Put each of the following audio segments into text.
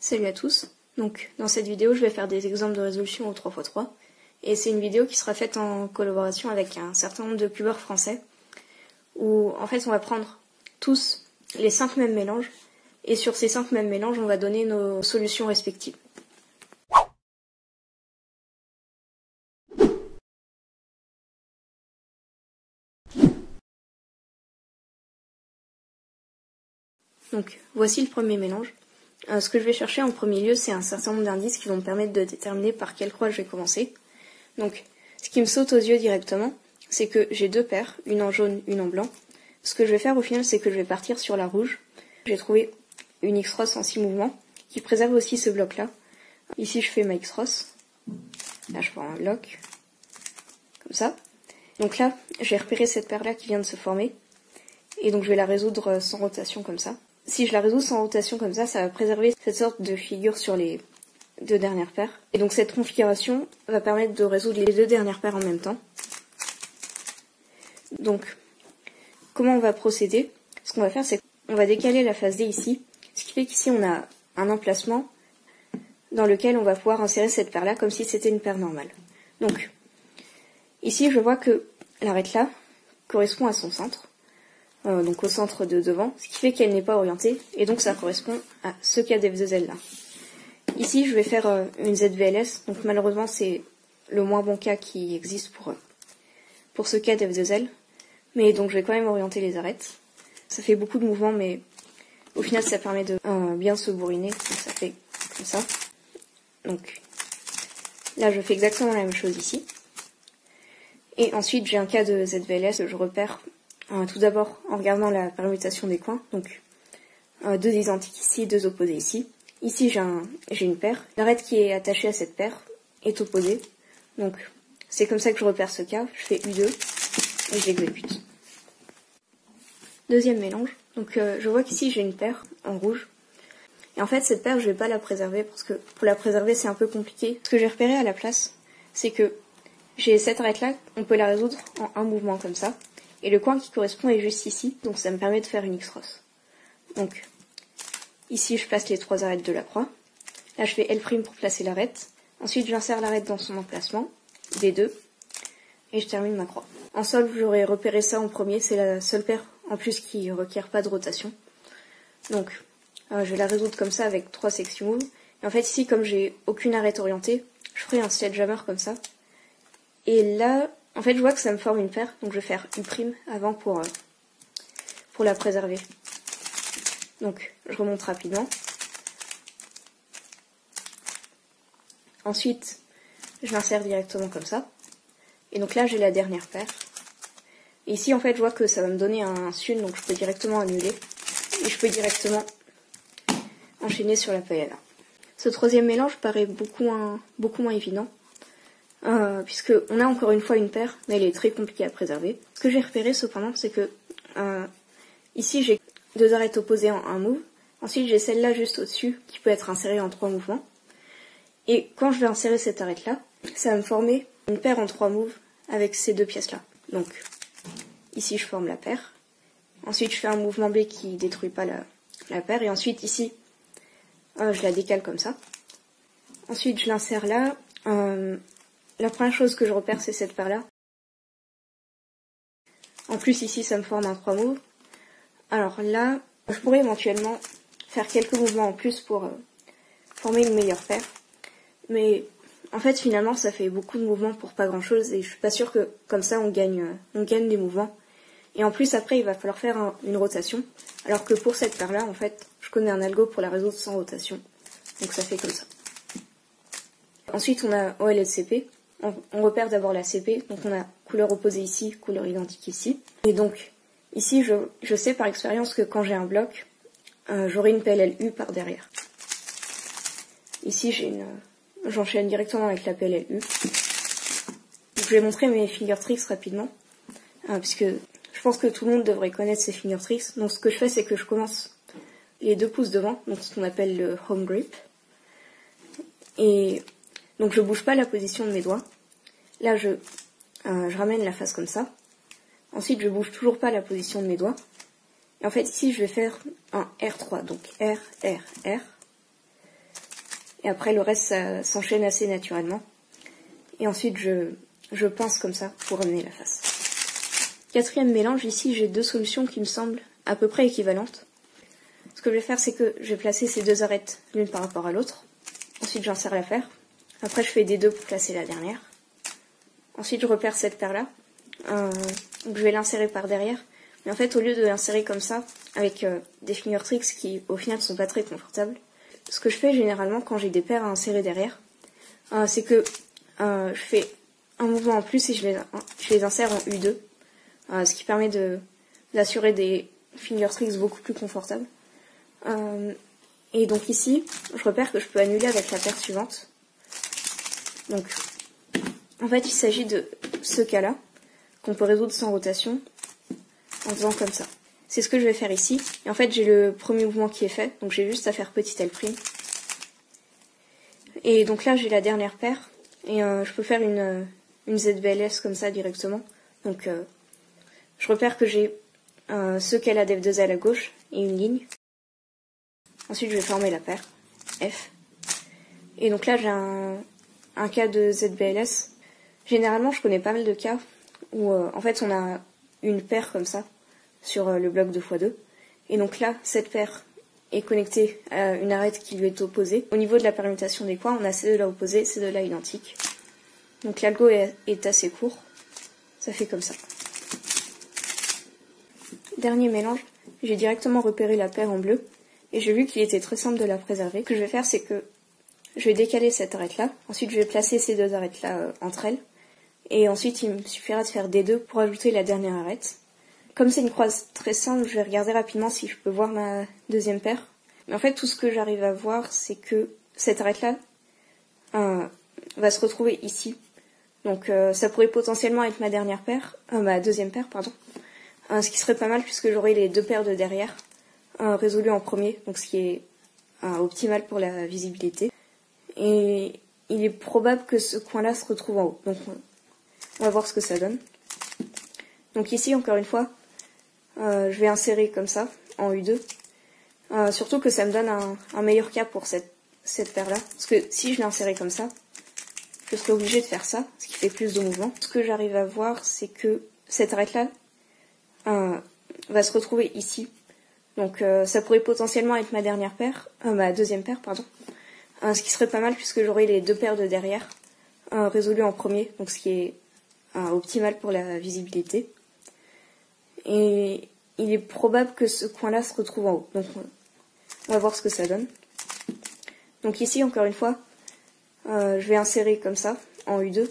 Salut à tous. Donc dans cette vidéo je vais faire des exemples de résolution au 3x3 et c'est une vidéo qui sera faite en collaboration avec un certain nombre de youtubeurs français où en fait on va prendre tous les 5 mêmes mélanges et sur ces 5 mêmes mélanges on va donner nos solutions respectives. Donc voici le premier mélange. Ce que je vais chercher en premier lieu, c'est un certain nombre d'indices qui vont me permettre de déterminer par quelle croix je vais commencer. Donc, ce qui me saute aux yeux directement, c'est que j'ai deux paires, une en jaune, une en blanc. Ce que je vais faire au final, c'est que je vais partir sur la rouge. J'ai trouvé une X-Ross en 6 mouvements, qui préserve aussi ce bloc-là. Ici, je fais ma X-Ross. Là, je prends un lock, comme ça. Donc là, j'ai repéré cette paire-là qui vient de se former, et donc je vais la résoudre sans rotation, comme ça. Si je la résous sans rotation comme ça va préserver cette sorte de figure sur les deux dernières paires. Et donc cette configuration va permettre de résoudre les deux dernières paires en même temps. Donc, comment on va procéder? Ce qu'on va faire, c'est qu'on va décaler la face D ici, ce qui fait qu'ici on a un emplacement dans lequel on va pouvoir insérer cette paire-là comme si c'était une paire normale. Donc, ici je vois que l'arête là correspond à son centre. Donc au centre de devant, ce qui fait qu'elle n'est pas orientée, et donc ça correspond à ce cas d'F2L là. Ici je vais faire une ZVLS, donc malheureusement c'est le moins bon cas qui existe pour ce cas d'F2L, mais donc je vais quand même orienter les arêtes. Ça fait beaucoup de mouvements, mais au final ça permet de bien se bourriner, donc ça fait comme ça. Donc là je fais exactement la même chose ici. Et ensuite j'ai un cas de ZVLS, je repère tout d'abord en regardant la permutation des coins, donc deux identiques ici, deux opposés ici. Ici j'ai une paire, l'arête qui est attachée à cette paire est opposée, donc c'est comme ça que je repère ce cas, je fais U2 et j'exécute. Deuxième mélange, donc je vois qu'ici j'ai une paire en rouge, et en fait cette paire je vais pas la préserver parce que pour la préserver c'est un peu compliqué. Ce que j'ai repéré à la place, c'est que j'ai cette arête là, on peut la résoudre en un mouvement comme ça. Et le coin qui correspond est juste ici, donc ça me permet de faire une X-Ross. Donc, ici je place les trois arêtes de la croix. Là je fais L' pour placer l'arête. Ensuite j'insère l'arête dans son emplacement, D2, et je termine ma croix. En solve, j'aurais repéré ça en premier, c'est la seule paire en plus qui ne requiert pas de rotation. Donc, je vais la résoudre comme ça avec 3 section moves. Et en fait ici, comme j'ai aucune arête orientée, je ferai un sledgehammer comme ça. Et là, en fait, je vois que ça me forme une paire, donc je vais faire U' avant pour la préserver. Donc, je remonte rapidement. Ensuite, je l'insère directement comme ça. Et donc là, j'ai la dernière paire. Et ici, en fait, je vois que ça va me donner un sun, donc je peux directement annuler. Et je peux directement enchaîner sur la paella. Ce troisième mélange paraît beaucoup moins évident. Puisque on a encore une fois une paire, mais elle est très compliquée à préserver. Ce que j'ai repéré cependant, c'est que ici j'ai deux arêtes opposées en un move. Ensuite j'ai celle-là juste au-dessus qui peut être insérée en 3 mouvements. Et quand je vais insérer cette arête-là, ça va me former une paire en 3 moves avec ces deux pièces-là. Donc ici je forme la paire. Ensuite je fais un mouvement B qui détruit pas la paire. Et ensuite ici je la décale comme ça. Ensuite je l'insère là. La première chose que je repère, c'est cette paire-là. En plus, ici, ça me forme un 3 moves. Alors là, je pourrais éventuellement faire quelques mouvements en plus pour former une meilleure paire. Mais en fait, finalement, ça fait beaucoup de mouvements pour pas grand-chose. Et je suis pas sûre que comme ça, on gagne des mouvements. Et en plus, après, il va falloir faire une rotation. Alors que pour cette paire-là, en fait, je connais un algo pour la résoudre sans rotation. Donc ça fait comme ça. Ensuite, on a OL et CP. On repère d'abord la CP, donc on a couleur opposée ici, couleur identique ici. Et donc, ici, je sais par expérience que quand j'ai un bloc, j'aurai une PLLU par derrière. Ici, j'enchaîne directement avec la PLLU. Donc, je vais montrer mes finger tricks rapidement, puisque je pense que tout le monde devrait connaître ces finger tricks. Donc, ce que je fais, c'est que je commence les 2 pouces devant, donc ce qu'on appelle le home grip. Et donc je bouge pas la position de mes doigts. Là je ramène la face comme ça. Ensuite je bouge toujours pas la position de mes doigts. Et en fait ici je vais faire un R3. Donc R, R, R. Et après le reste ça s'enchaîne assez naturellement. Et ensuite je pince comme ça pour ramener la face. Quatrième mélange, ici j'ai deux solutions qui me semblent à peu près équivalentes. Ce que je vais faire, c'est que je vais placer ces deux arêtes l'une par rapport à l'autre. Ensuite j'insère la paire. Après je fais des deux pour placer la dernière. Ensuite je repère cette paire-là. Donc je vais l'insérer par derrière. Mais en fait au lieu de l'insérer comme ça, avec des finger tricks qui au final sont pas très confortables, ce que je fais généralement quand j'ai des paires à insérer derrière, c'est que je fais un mouvement en plus et je les insère en U2. Ce qui permet d'assurer des finger tricks beaucoup plus confortables. Et donc ici, je repère que je peux annuler avec la paire suivante. Donc, en fait, il s'agit de ce cas-là, qu'on peut résoudre sans rotation, en faisant comme ça. C'est ce que je vais faire ici. Et en fait, j'ai le premier mouvement qui est fait, donc j'ai juste à faire petit L'. Et donc là, j'ai la dernière paire, et je peux faire une ZBLS comme ça directement. Donc, je repère que j'ai ce qu'elle a d'F2 à la gauche et une ligne. Ensuite, je vais former la paire, F. Et donc là, j'ai un cas de ZBLS. Généralement, je connais pas mal de cas où, en fait, on a une paire comme ça sur le bloc 2x2. Et donc là, cette paire est connectée à une arête qui lui est opposée. Au niveau de la permutation des coins, on a ces deux-là opposés, ces deux-là identiques. Donc l'algo est assez court. Ça fait comme ça. Dernier mélange, j'ai directement repéré la paire en bleu et j'ai vu qu'il était très simple de la préserver. Ce que je vais faire, c'est que je vais décaler cette arête-là. Ensuite, je vais placer ces deux arêtes-là entre elles. Et ensuite, il me suffira de faire des deux pour ajouter la dernière arête. Comme c'est une croise très simple, je vais regarder rapidement si je peux voir ma deuxième paire. Mais en fait, tout ce que j'arrive à voir, c'est que cette arête-là va se retrouver ici. Donc, ça pourrait potentiellement être ma deuxième paire, pardon. Ce qui serait pas mal puisque j'aurai les deux paires de derrière résolues en premier, donc ce qui est optimal pour la visibilité. Et il est probable que ce coin-là se retrouve en haut. Donc on va voir ce que ça donne. Donc ici, encore une fois, je vais insérer comme ça, en U2. Surtout que ça me donne un meilleur cas pour cette paire-là. Parce que si je l'insérais comme ça, je serais obligée de faire ça, ce qui fait plus de mouvement. Ce que j'arrive à voir, c'est que cette arête-là va se retrouver ici. Donc ça pourrait potentiellement être ma deuxième paire, pardon. Ce qui serait pas mal puisque j'aurai les deux paires de derrière résolues en premier, donc ce qui est optimal pour la visibilité. Et il est probable que ce coin-là se retrouve en haut. Donc on va voir ce que ça donne. Donc ici, encore une fois, je vais insérer comme ça, en U2.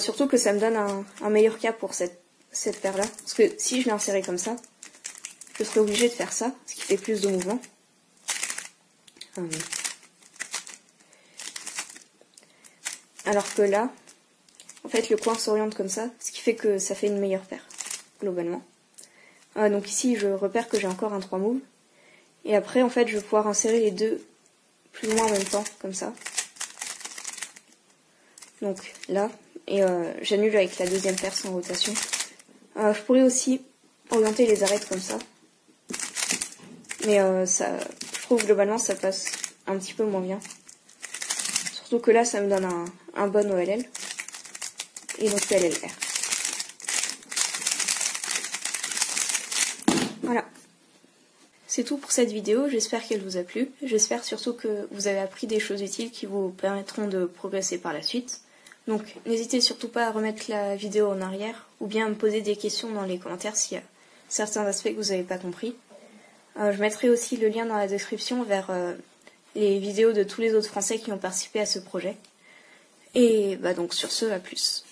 Surtout que ça me donne un meilleur cas pour cette paire-là. Parce que si je l'insérais comme ça, je serais obligée de faire ça, ce qui fait plus de mouvement. Alors que là, en fait, le coin s'oriente comme ça, ce qui fait que ça fait une meilleure paire, globalement. Donc ici, je repère que j'ai encore un 3 move. Et après, en fait, je vais pouvoir insérer les deux plus ou moins en même temps, comme ça. Donc là, et j'annule avec la deuxième paire sans rotation. Je pourrais aussi orienter les arêtes comme ça. Mais je trouve globalement ça passe un petit peu moins bien. Surtout que là, ça me donne un bon OLL. Et donc LLR. Voilà. C'est tout pour cette vidéo, j'espère qu'elle vous a plu. J'espère surtout que vous avez appris des choses utiles qui vous permettront de progresser par la suite. Donc n'hésitez surtout pas à remettre la vidéo en arrière ou bien à me poser des questions dans les commentaires s'il y a certains aspects que vous n'avez pas compris. Je mettrai aussi le lien dans la description vers les vidéos de tous les autres Français qui ont participé à ce projet. Et bah donc sur ce, à plus.